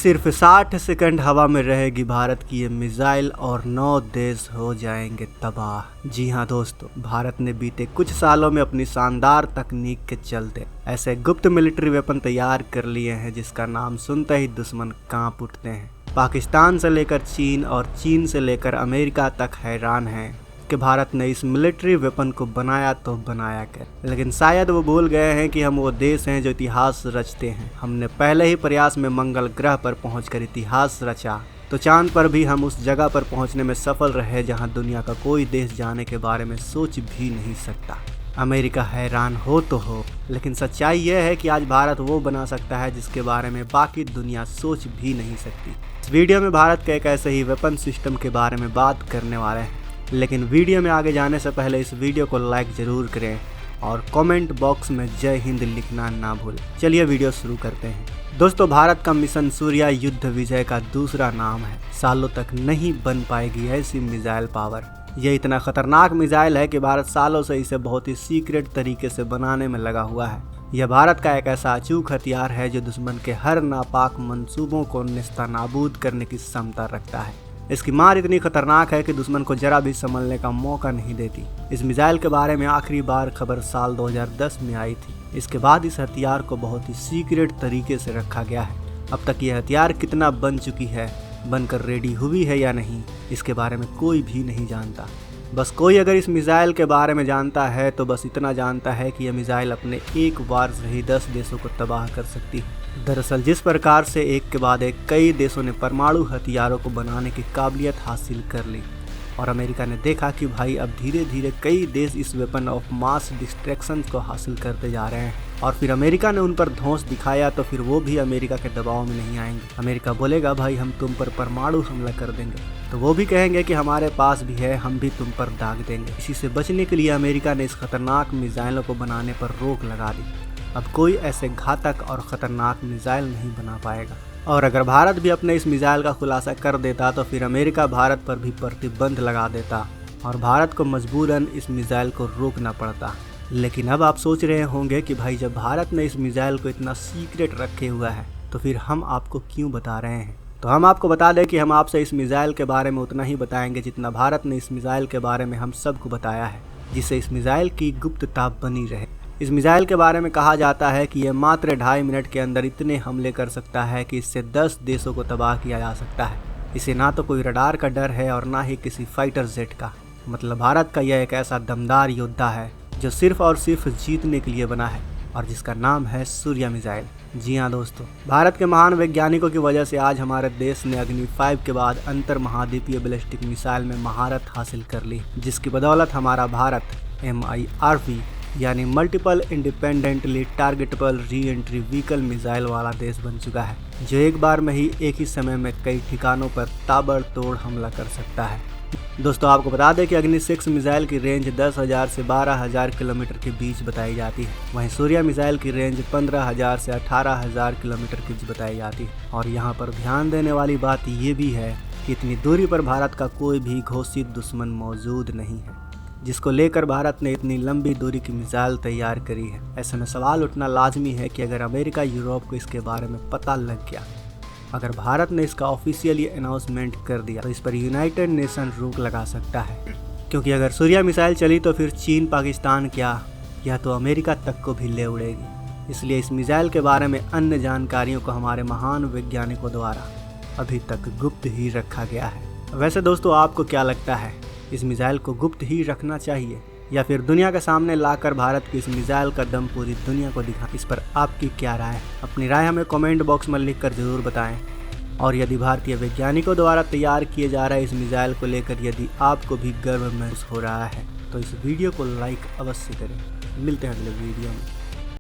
सिर्फ 60 सेकंड हवा में रहेगी भारत की ये मिसाइल और 9 देश हो जाएंगे तबाह। जी हाँ दोस्तों, भारत ने बीते कुछ सालों में अपनी शानदार तकनीक के चलते ऐसे गुप्त मिलिट्री वेपन तैयार कर लिए हैं जिसका नाम सुनते ही दुश्मन कांप उठते हैं। पाकिस्तान से लेकर चीन और चीन से लेकर अमेरिका तक हैरान हैं कि भारत ने इस मिलिट्री वेपन को बनाया तो बनाया क्या। लेकिन शायद वो भूल गए हैं कि हम वो देश हैं जो इतिहास रचते हैं। हमने पहले ही प्रयास में मंगल ग्रह पर पहुंचकर इतिहास रचा, तो चांद पर भी हम उस जगह पर पहुंचने में सफल रहे जहां दुनिया का कोई देश जाने के बारे में सोच भी नहीं सकता। अमेरिका हैरान हो, लेकिन सच्चाई यह है कि आज भारत वो बना सकता है जिसके बारे में बाकी दुनिया सोच भी नहीं सकती। इस वीडियो में भारत के एक ऐसे ही वेपन सिस्टम के बारे में बात करने वाले हैं, लेकिन वीडियो में आगे जाने से पहले इस वीडियो को लाइक जरूर करें और कमेंट बॉक्स में जय हिंद लिखना ना भूलें। चलिए वीडियो शुरू करते हैं। दोस्तों, भारत का मिशन सूर्या युद्ध विजय का दूसरा नाम है। सालों तक नहीं बन पाएगी ऐसी मिसाइल पावर। यह इतना खतरनाक मिसाइल है कि भारत सालों से इसे बहुत ही सीक्रेट तरीके से बनाने में लगा हुआ है। यह भारत का एक ऐसा अचूक हथियार है जो दुश्मन के हर नापाक मंसूबों को नेस्तनाबूद करने की क्षमता रखता है। इसकी मार इतनी खतरनाक है कि दुश्मन को जरा भी संभलने का मौका नहीं देती। इस मिसाइल के बारे में आखिरी बार खबर साल 2010 में आई थी। इसके बाद इस हथियार को बहुत ही सीक्रेट तरीके से रखा गया है। अब तक यह हथियार कितना बन चुकी है, बनकर रेडी हुई है या नहीं, इसके बारे में कोई भी नहीं जानता। बस कोई अगर इस मिसाइल के बारे में जानता है तो बस इतना जानता है कि यह मिसाइल अपने एक वार से ही 10 देशों को तबाह कर सकती है। दरअसल जिस प्रकार से एक के बाद एक कई देशों ने परमाणु हथियारों को बनाने की काबिलियत हासिल कर ली और अमेरिका ने देखा कि भाई अब धीरे धीरे कई देश इस वेपन ऑफ मास डिस्ट्रैक्शन को हासिल करते जा रहे हैं और फिर अमेरिका ने उन पर धौंस दिखाया तो फिर वो भी अमेरिका के दबाव में नहीं आएंगे। अमेरिका बोलेगा भाई हम तुम पर परमाणु हमला कर देंगे, तो वो भी कहेंगे कि हमारे पास भी है, हम भी तुम पर दाग देंगे। इसी से बचने के लिए अमेरिका ने इस खतरनाक मिसाइलों को बनाने पर रोक लगा दी। अब कोई ऐसे घातक और ख़तरनाक मिसाइल नहीं बना पाएगा। और अगर भारत भी अपने इस मिसाइल का खुलासा कर देता तो फिर अमेरिका भारत पर भी प्रतिबंध लगा देता और भारत को मजबूरन इस मिसाइल को रोकना पड़ता। लेकिन अब आप सोच रहे होंगे कि भाई जब भारत ने इस मिसाइल को इतना सीक्रेट रखे हुआ है तो फिर हम आपको क्यों बता रहे हैं। तो हम आपको बता दें कि हम आपसे इस मिसाइल के बारे में उतना ही बताएंगे जितना भारत ने इस मिसाइल के बारे में हम सबको बताया है, जिससे इस मिसाइल की गुप्तता बनी रहे। इस मिसाइल के बारे में कहा जाता है कि यह मात्र 2.5 मिनट के अंदर इतने हमले कर सकता है कि इससे 10 देशों को तबाह किया जा सकता है। इसे ना तो कोई रडार का डर है और ना ही किसी फाइटर जेट का। मतलब भारत का यह एक ऐसा दमदार योद्धा है जो सिर्फ और सिर्फ जीतने के लिए बना है और जिसका नाम है सूर्या मिसाइल। जी हाँ दोस्तों, भारत के महान वैज्ञानिकों की वजह से आज हमारे देश ने अग्नि 5 के बाद अंतर महाद्वीपीय बैलिस्टिक मिसाइल में महारत हासिल कर ली, जिसकी बदौलत हमारा भारत MIRV यानी multiple independently targetable re entry vehicle missile वाला देश बन चुका है, जो एक बार में ही एक ही समय में कई ठिकानों पर ताबड़तोड़ हमला कर सकता है। दोस्तों, आपको बता दें कि अग्नि 6 मिसाइल की रेंज 10,000 से 12,000 किलोमीटर के बीच बताई जाती है। वहीं सूर्या मिसाइल की रेंज 15,000 से 18,000 किलोमीटर के बीच बताई जाती है। और यहाँ पर ध्यान देने वाली बात ये भी है कि इतनी दूरी पर भारत का कोई भी घोषित दुश्मन मौजूद नहीं है जिसको लेकर भारत ने इतनी लंबी दूरी की मिसाइल तैयार करी है। ऐसे में सवाल उठना लाजमी है कि अगर अमेरिका यूरोप को इसके बारे में पता लग गया, अगर भारत ने इसका ऑफिशियली अनाउंसमेंट कर दिया तो इस पर यूनाइटेड नेशन रोक लगा सकता है। क्योंकि अगर सूर्या मिसाइल चली तो फिर चीन, पाकिस्तान क्या या तो अमेरिका तक को भी ले उड़ेगी। इसलिए इस मिसाइल के बारे में अन्य जानकारियों को हमारे महान वैज्ञानिकों द्वारा अभी तक गुप्त ही रखा गया है। वैसे दोस्तों, आपको क्या लगता है, इस मिसाइल को गुप्त ही रखना चाहिए या फिर दुनिया के सामने लाकर भारत की इस मिसाइल का दम पूरी दुनिया को दिखा? इस पर आपकी क्या राय है? अपनी राय हमें कमेंट बॉक्स में लिखकर जरूर बताएं। और यदि भारतीय वैज्ञानिकों द्वारा तैयार किए जा रहे इस मिसाइल को लेकर यदि आपको भी गर्व महसूस हो रहा है तो इस वीडियो को लाइक अवश्य करें। मिलते हैं अगले वीडियो में।